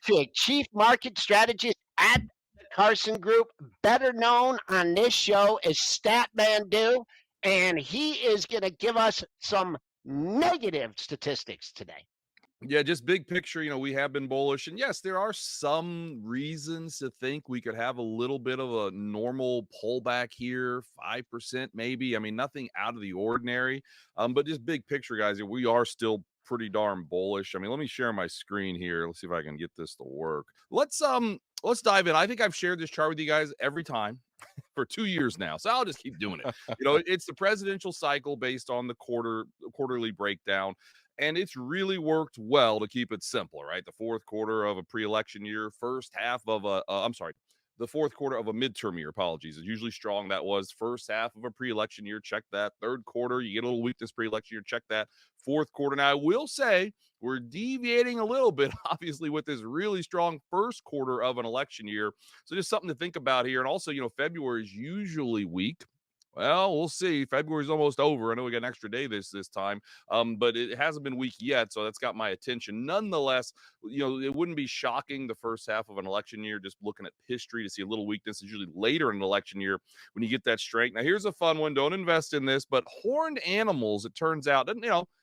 Detrick, Chief Market Strategist at the Carson Group, better known on this show as Statman Do, and he is going to give us some negative statistics today. Yeah, just big picture, we have been bullish. And yes, there are some reasons to think we could have a little bit of a normal pullback here, 5% maybe. I mean, nothing out of the ordinary. But just big picture, guys, we are still pretty darn bullish. I mean, let me share my screen here. Let's see if I can get this to work. Let's dive in. I think I've shared this chart with you guys every time for 2 years now. So I'll just keep doing it. It's the presidential cycle based on the quarterly breakdown. And it's really worked well to keep it simple, right? The fourth quarter of a pre-election year, first half of the fourth quarter of a midterm year, apologies, is usually strong. That was first half of a pre-election year, check that. Third quarter, you get a little weakness pre-election year, check that. Fourth quarter. Now, I will say we're deviating a little bit, obviously, with this really strong first quarter of an election year. So just something to think about here. And also, February is usually weak. Well, we'll see. February's almost over. I know we got an extra day this time, but it hasn't been weak yet, so that's got my attention. Nonetheless, it wouldn't be shocking the first half of an election year, just looking at history, to see a little weakness. It's usually later in an election year when you get that strength. Now, here's a fun one. Don't invest in this, but horned animals, it turns out,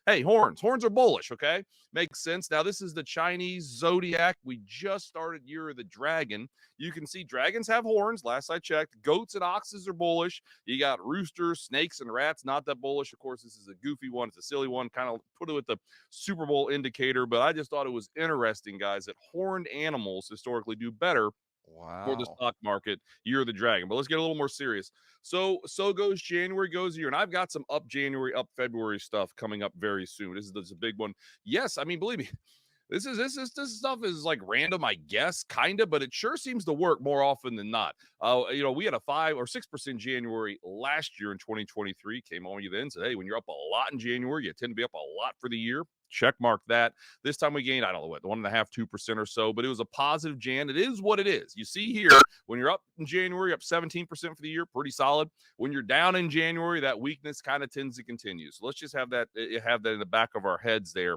hey, horns are bullish, okay? Makes sense. Now, this is the Chinese zodiac. We just started Year of the Dragon. You can see dragons have horns, last I checked. Goats and oxes are bullish. You got roosters, snakes, and rats, not that bullish. Of course, this is a goofy one. It's a silly one, kind of put it with the Super Bowl indicator, but I just thought it was interesting, guys, that horned animals historically do better for the stock market, Year of the Dragon. But let's get a little more serious. So goes January, goes year. And I've got some up January, up February stuff coming up very soon. This is a big one. Yes, I mean, believe me, this stuff is like random, I guess, kind of, but it sure seems to work more often than not. We had a 5 or 6% January last year in 2023. Came on you then, said, hey, when you're up a lot in January, you tend to be up a lot for the year. Check mark that. This time we gained, I don't know what, 1.5%, 2% or so, but it was a positive Jan. It is what it is. You see here, when you're up in January, up 17% for the year, pretty solid. When you're down in January, that weakness kind of tends to continue. So let's just have that in the back of our heads there.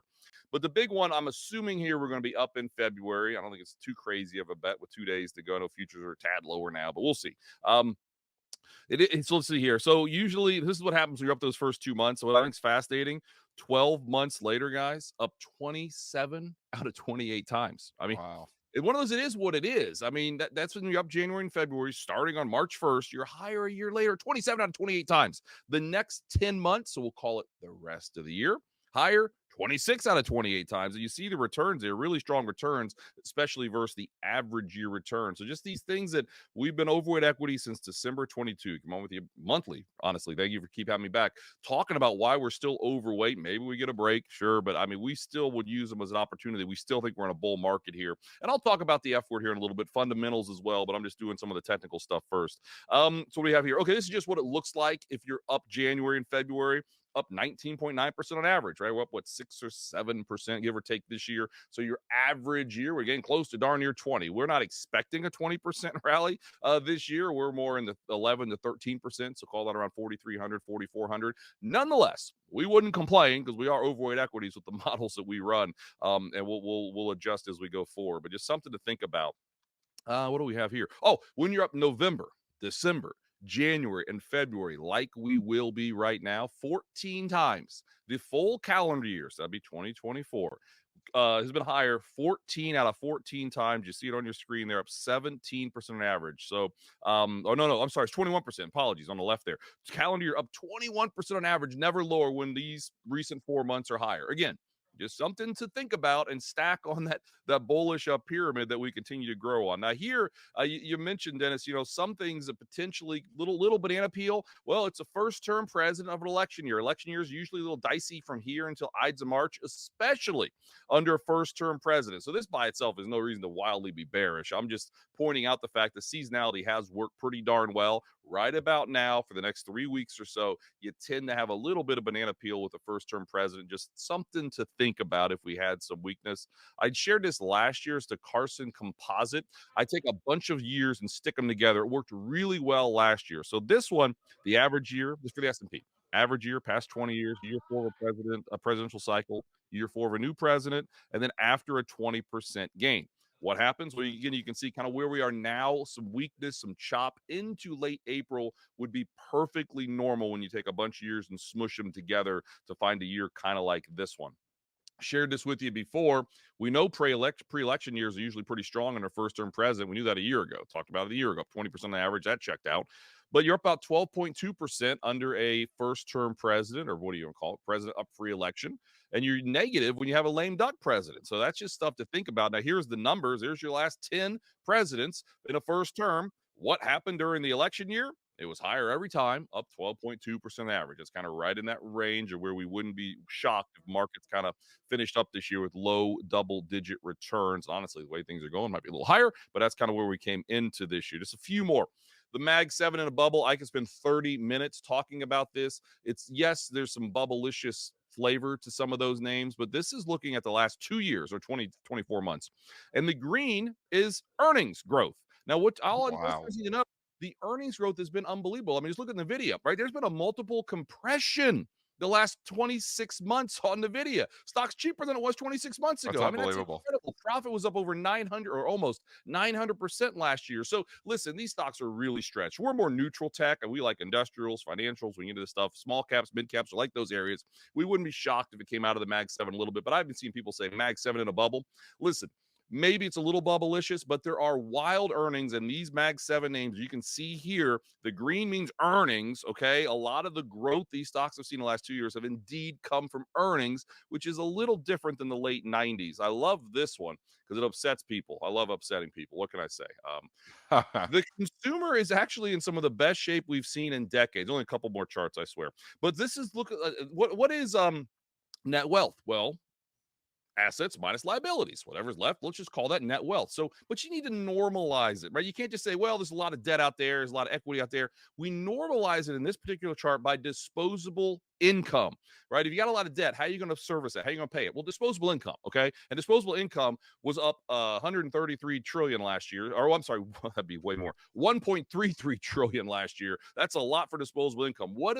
But the big one, I'm assuming here we're going to be up in February. I don't think it's too crazy of a bet with 2 days to go. I know futures are a tad lower now, but we'll see. So let's see here. So usually this is what happens when you're up those first 2 months. So what I think is fascinating, 12 months later, guys, up 27 out of 28 times. I mean, wow. One of those, it is what it is. I mean, that's when you're up January and February, starting on March 1st, you're higher a year later, 27 out of 28 times. The next 10 months, so we'll call it the rest of the year, higher 26 out of 28 times. And you see the returns there, really strong returns, especially versus the average year return. So just these things that we've been overweight equity since December 22. Come on with you monthly. Honestly, thank you for keep having me back. Talking about why we're still overweight. Maybe we get a break, sure. But I mean, we still would use them as an opportunity. We still think we're in a bull market here. And I'll talk about the F word here in a little bit, fundamentals as well, but I'm just doing some of the technical stuff first. So what do we have here? Okay, this is just what it looks like if you're up January and February. Up 19.9% on average, right? We're up, 6 or 7%, give or take this year. So your average year, we're getting close to darn near 20. We're not expecting a 20% rally this year. We're more in the 11 to 13%. So call that around 4,300, 4,400. Nonetheless, we wouldn't complain because we are overweight equities with the models that we run. And we'll adjust as we go forward. But just something to think about. What do we have here? Oh, when you're up November, December, January, and February, like we will be right now, 14 times the full calendar year, so that'd be 2024, has been higher 14 out of 14 times. You see it on your screen there, up 17% on average. So, I'm sorry, it's 21%. Apologies on the left there. Calendar year up 21% on average, never lower when these recent 4 months are higher. Again, just something to think about and stack on that bullish pyramid that we continue to grow on. Now here, you mentioned, Dennis, some things that potentially little banana peel. Well, it's a first-term president of an election year. Election year is usually a little dicey from here until Ides of March, especially under a first-term president. So this by itself is no reason to wildly be bearish. I'm just pointing out the fact that seasonality has worked pretty darn well. Right about now, for the next 3 weeks or so, you tend to have a little bit of banana peel with a first-term president. Just something to think about if we had some weakness. I shared this last year as the Carson composite. I take a bunch of years and stick them together. It worked really well last year. So this one, the average year, this for the S&P. Average year, past 20 years, year 4 of a presidential cycle, year 4 of a new president, and then after a 20% gain. What happens? Well, again, you can see kind of where we are now. Some weakness, some chop into late April would be perfectly normal when you take a bunch of years and smush them together to find a year kind of like this one. Shared this with you before. We know pre-election years are usually pretty strong in our first-term president. We knew that a year ago. Talked about it a year ago. 20% on average, that checked out. But you're about 12.2% under a first-term president, or what do you want to call it, president up for election, and you're negative when you have a lame duck president. So that's just stuff to think about. Now, here's the numbers. Here's your last 10 presidents in a first term. What happened during the election year? It was higher every time, up 12.2% average. It's kind of right in that range of where we wouldn't be shocked if markets kind of finished up this year with low double-digit returns. Honestly, the way things are going might be a little higher, but that's kind of where we came into this year. Just a few more. The Mag 7 in a bubble. I could spend 30 minutes talking about this. It's, yes, there's some bubblicious flavor to some of those names, but this is looking at the last 2 years or 24 months. And the green is earnings growth. Now, what all Wow. investors need to know, the earnings growth has been unbelievable. I mean, just look at NVIDIA, right? There's been a multiple compression the last 26 months on NVIDIA. Stock's cheaper than it was 26 months That's ago. I mean, that's unbelievable. incredible. Profit was up over 900 or almost 900% last year. So listen, these stocks are really stretched. We're more neutral tech, and we like industrials, financials. We get into this stuff. Small caps, mid caps are like those areas. We wouldn't be shocked if it came out of the Mag 7 a little bit, but I've been seeing people say Mag 7 in a bubble. Listen, maybe it's a little bubblicious, but there are wild earnings, and these Mag 7 names you can see here. The green means earnings, okay? A lot of the growth these stocks have seen in the last 2 years have indeed come from earnings, which is a little different than the late 90s. I love this one because it upsets people. I love upsetting people. What can I say? The consumer is actually in some of the best shape we've seen in decades. Only a couple more charts, I swear. But this is look what is net wealth? Well, assets minus liabilities, whatever's left, let's just call that net wealth. So, but you need to normalize it, right? You can't just say, well, there's a lot of debt out there, there's a lot of equity out there. We normalize it in this particular chart by disposable income, right? If you got a lot of debt, how are you going to service it? How are you going to pay it? Well, disposable income, okay? And disposable income was up 133 trillion last year, or I'm sorry, that'd be way more, 1.33 trillion last year. That's a lot for disposable income. What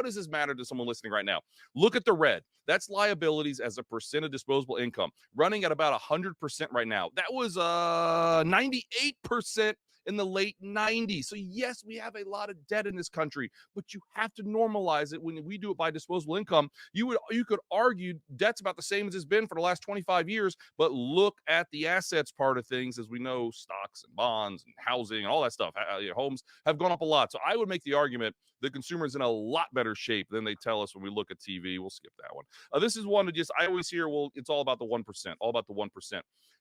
does this matter to someone listening right now? Look at the red. That's liabilities as a percent of disposable income, running at about 100% right now. That was 98% in the late 90s. So yes, we have a lot of debt in this country, but you have to normalize it. When we do it by disposable income, you could argue debt's about the same as it's been for the last 25 years, but look at the assets part of things. As we know, stocks and bonds and housing and all that stuff, homes have gone up a lot. So I would make the argument the consumer is in a lot better shape than they tell us when we look at TV. We'll skip that one. This is one to just, I always hear, well, it's all about the 1%, all about the 1%.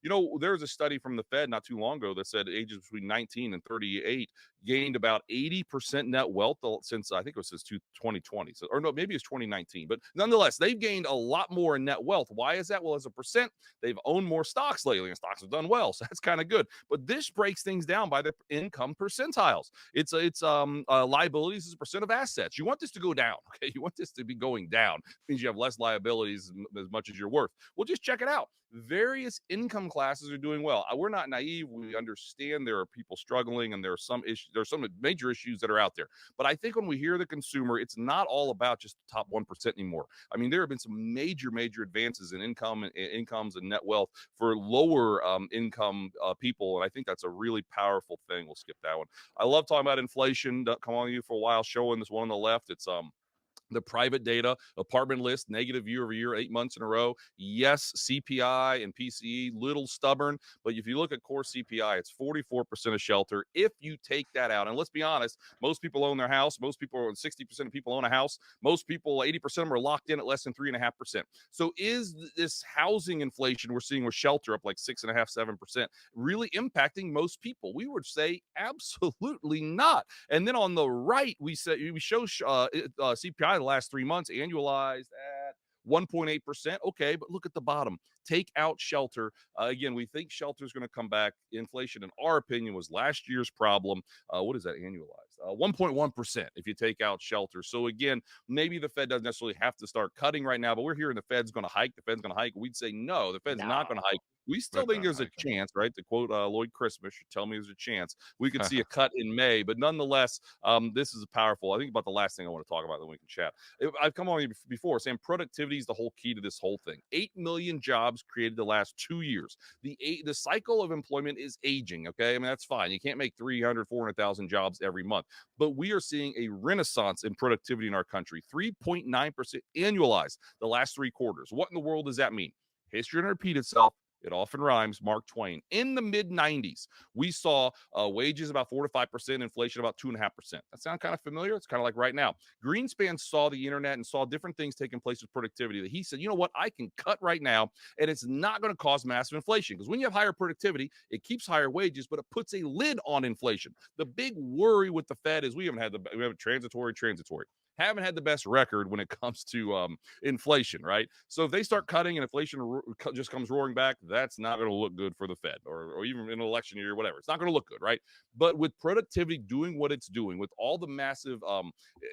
You know, there was a study from the Fed not too long ago that said ages between 19 and 38 gained about 80% net wealth since, I think it was since 2020. So, or no, maybe it's 2019. But nonetheless, they've gained a lot more in net wealth. Why is that? Well, as a percent, they've owned more stocks lately, and stocks have done well. So that's kind of good. But this breaks things down by the income percentiles. It's liabilities as a percent of assets. You want this to go down, okay? You want this to be going down. It means you have less liabilities as much as you're worth. Well, just check it out. Various income classes are doing well. We're not naive. We understand there are people struggling, and there are some issues. There are some major issues that are out there. But I think when we hear the consumer, it's not all about just the top 1% anymore. I mean, there have been some major advances in incomes and net wealth for lower income people, and I think that's a really powerful thing. We'll skip that one. I love talking about inflation. Come on you for a while, showing this one on the left. It's the private data, apartment list, negative year over year, 8 months in a row. Yes, CPI and PCE, little stubborn. But if you look at core CPI, it's 44% of shelter. If you take that out, and let's be honest, most people own their house. Most people, 60% of people own a house. Most people, 80% of them are locked in at less than 3.5%. So is this housing inflation we're seeing with shelter up like 6.5%, 7% really impacting most people? We would say absolutely not. And then on the right, we show CPI the last 3 months annualized at 1.8%. Okay, but look at the bottom. Take out shelter. Again, we think shelter is going to come back. Inflation, in our opinion, was last year's problem. What is that annualized? 1.1% if you take out shelter. So again, maybe the Fed doesn't necessarily have to start cutting right now, but we're hearing the Fed's going to hike. The Fed's going to hike. We'd say no, the Fed's not going to hike. No. We still But think not there's a hiking. chance, right? To quote Lloyd Christmas, should tell me there's a chance we could see a cut in May. But nonetheless, this is powerful. I think about the last thing I want to talk about, then we can chat. I've come on before saying productivity is the whole key to this whole thing. 8 million jobs created the last 2 years. The cycle of employment is aging, okay? I mean, that's fine. You can't make 300, 400,000 jobs every month. But we are seeing a renaissance in productivity in our country, 3.9% annualized the last 3 quarters. What in the world does that mean? History going to repeat itself. It often rhymes. Mark Twain. In the mid 90s, we saw wages about 4 to 5%, inflation about 2.5%. That sound kind of familiar? It's kind of like right now. Greenspan saw the internet and saw different things taking place with productivity that he said, you know what, I can cut right now and it's not going to cause massive inflation. Because when you have higher productivity, it keeps higher wages, but it puts a lid on inflation. The big worry with the Fed is we have transitory. Haven't had the best record when it comes to inflation, right? So if they start cutting and inflation just comes roaring back, that's not going to look good for the Fed or even in an election year or whatever. It's not going to look good, right? But with productivity doing what it's doing, with all the massive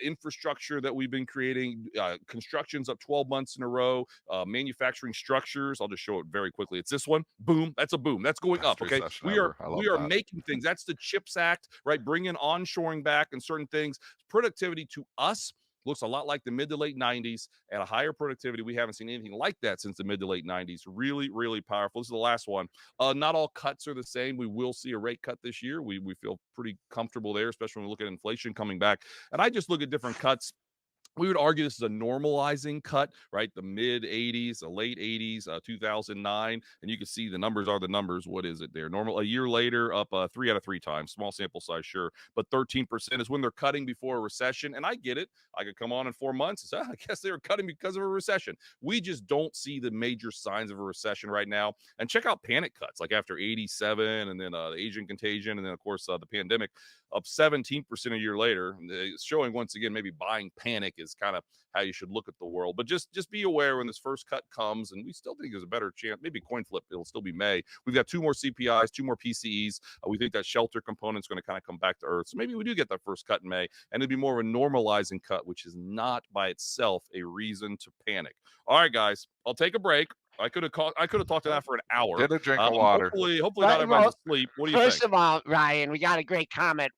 infrastructure that we've been creating, construction's up 12 months in a row, manufacturing structures. I'll just show it very quickly. It's this one. Boom. That's a boom. That's going up. Okay. We are making things. That's the CHIPS Act, right? Bringing onshoring back and certain things. Productivity to us looks a lot like the mid to late 90s at a higher productivity. We haven't seen anything like that since the mid to late 90s. Really, really powerful. This is the last one. Not all cuts are the same. We will see a rate cut this year. We feel pretty comfortable there, especially when we look at inflation coming back. And I just look at different cuts. We would argue this is a normalizing cut, right? The mid 80s, the late 80s, 2009. And you can see the numbers are the numbers. What is it there? Normal, a year later, up 3 out of 3 times. Small sample size, sure. But 13% is when they're cutting before a recession. And I get it. I could come on in 4 months and say, I guess they were cutting because of a recession. We just don't see the major signs of a recession right now. And check out panic cuts, like after 87 and then the Asian contagion. And then, of course, the pandemic up 17% a year later. It's showing once again, maybe buying panic is kind of how you should look at the world. But just be aware when this first cut comes, and we still think there's a better chance, maybe coin flip, it'll still be May. We've got 2 more CPIs, 2 more PCEs. We think that shelter component is going to kind of come back to earth. So maybe we do get that first cut in May, and it'd be more of a normalizing cut, which is not by itself a reason to panic. All right, guys, I'll take a break. I could have talked to that for an hour. Get a drink of water. Hopefully not everyone's asleep. What do you think? First of all, Ryan, we got a great comment.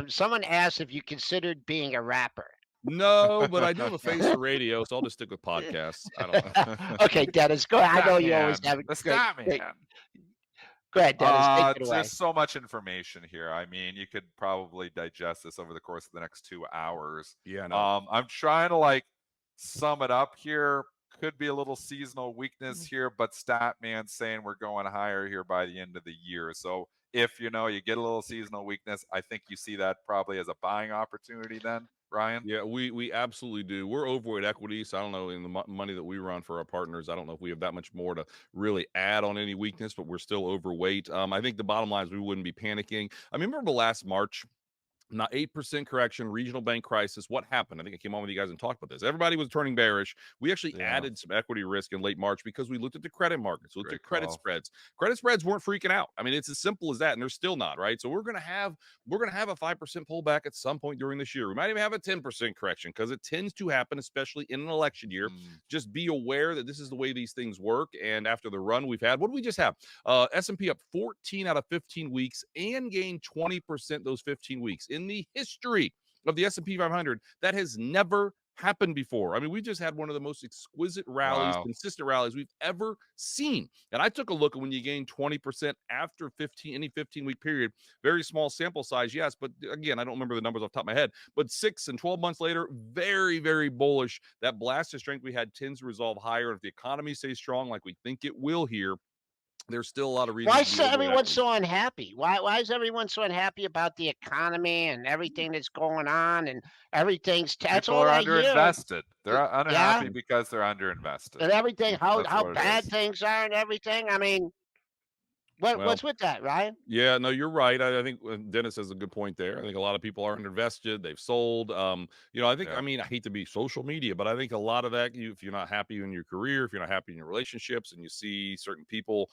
Someone asked if you considered being a rapper. No, but I do have a face for radio, so I'll just stick with podcasts. I don't know. Okay, Dennis, go ahead. I know you always have a great. Go ahead, Dennis. Take it away. There's so much information here. I mean, you could probably digest this over the course of the next 2 hours. Yeah, no. I'm trying to sum it up here. Could be a little seasonal weakness here, but Statman's saying we're going higher here by the end of the year. So if you get a little seasonal weakness, I think you see that probably as a buying opportunity then, Ryan. Yeah, we absolutely do. We're overweight equity, so I don't know in the money that we run for our partners. I don't know if we have that much more to really add on any weakness, but we're still overweight. I think the bottom line is we wouldn't be panicking. I mean, remember last March? Not 8% correction, regional bank crisis. What happened? I think I came on with you guys and talked about this. Everybody was turning bearish. We actually added some equity risk in late March because we looked at the credit markets, looked at credit spreads. Credit spreads weren't freaking out. I mean, it's as simple as that, and they're still not, right? So we're gonna have a 5% pullback at some point during this year. We might even have a 10% correction because it tends to happen, especially in an election year. Just be aware that this is the way these things work. And after the run we've had, what did we just have? S&P up 14 out of 15 weeks and gained 20% those 15 weeks. In the history of the S&P 500, that has never happened before. I mean, we just had one of the most exquisite rallies, consistent rallies we've ever seen. And I took a look at when you gain 20% after any 15-week period. Very small sample size, yes, but again, I don't remember the numbers off the top of my head. But 6 and 12 months later, very, very bullish. That blast of strength we had tends to resolve higher. If the economy stays strong like we think it will here, there's still a lot of reasons. Why is everyone so unhappy? Why is everyone so unhappy about the economy and everything that's going on and everything's? That's People all are I hear. underinvested. They're unhappy because they're underinvested. And everything, how bad things are and everything. I mean, What, Well, what's with that, Ryan? yeah, no, you're right. I think Dennis has a good point there. I think a lot of people aren't invested. They've sold. I think, Yeah. I mean, I hate to be social media, but I think a lot of that, if you're not happy in your career, if you're not happy in your relationships, and you see certain people,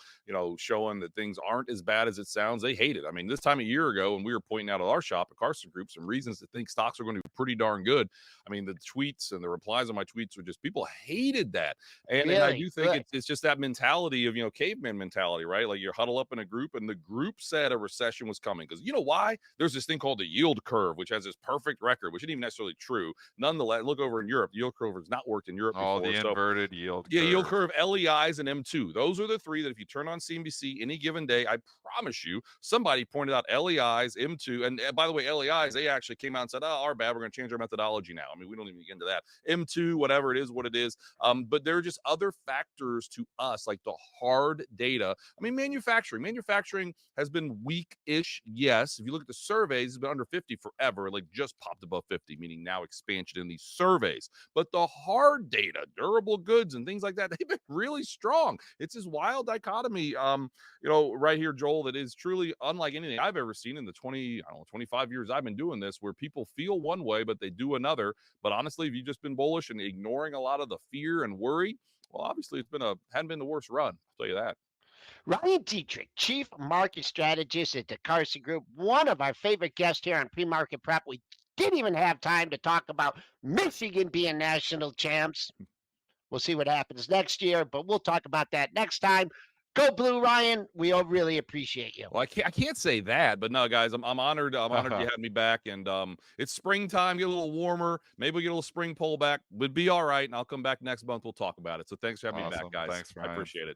showing that things aren't as bad as it sounds, they hate it. I mean, this time a year ago, when we were pointing out at our shop at Carson Group some reasons to think stocks are going to be pretty darn good. I mean, the tweets and the replies on my tweets were just people hated that. And I Really do think good. it's just that mentality of, caveman mentality, right? Like you huddle up in a group and the group said a recession was coming. Because you know why? There's this thing called the yield curve, which has this perfect record, which isn't even necessarily true. Nonetheless, look over in Europe. The yield curve has not worked in Europe Oh, before. the So inverted yield yeah, yield curve. curve, LEIs, and M2. Those are the three that if you turn on CNBC any given day, I promise you, somebody pointed out LEIs, M2, and by the way, LEIs, they actually came out and said, "Oh, our bad. We're going to change our methodology now." I mean, we don't even get into that. M2, whatever it is, what it is. But there are just other factors to us, like the hard data. I mean, manufacturing has been weak-ish. Yes, if you look at the surveys, it's been under 50 forever. Like just popped above 50, meaning now expansion in these surveys. But the hard data, durable goods and things like that, they've been really strong. It's this wild dichotomy, right here, Joel, that is truly unlike anything I've ever seen in the 25 years I've been doing this, where people feel one way, but they do another. But honestly, if you've just been bullish and ignoring a lot of the fear and worry, well, obviously hadn't been the worst run. I'll tell you that. Ryan Detrick, Chief Market Strategist at the Carson Group, one of our favorite guests here on Premarket Prep. We didn't even have time to talk about Michigan being national champs. We'll see what happens next year, but we'll talk about that next time. Go Blue, Ryan. We all really appreciate you. Well, I can't say that, but no, guys, I'm honored. I'm honored you had me back, and it's springtime. Get a little warmer. Maybe we get a little spring pullback. Would be all right, and I'll come back next month. We'll talk about it. So thanks for having me back, Awesome. guys. Thanks, I Ryan. appreciate it.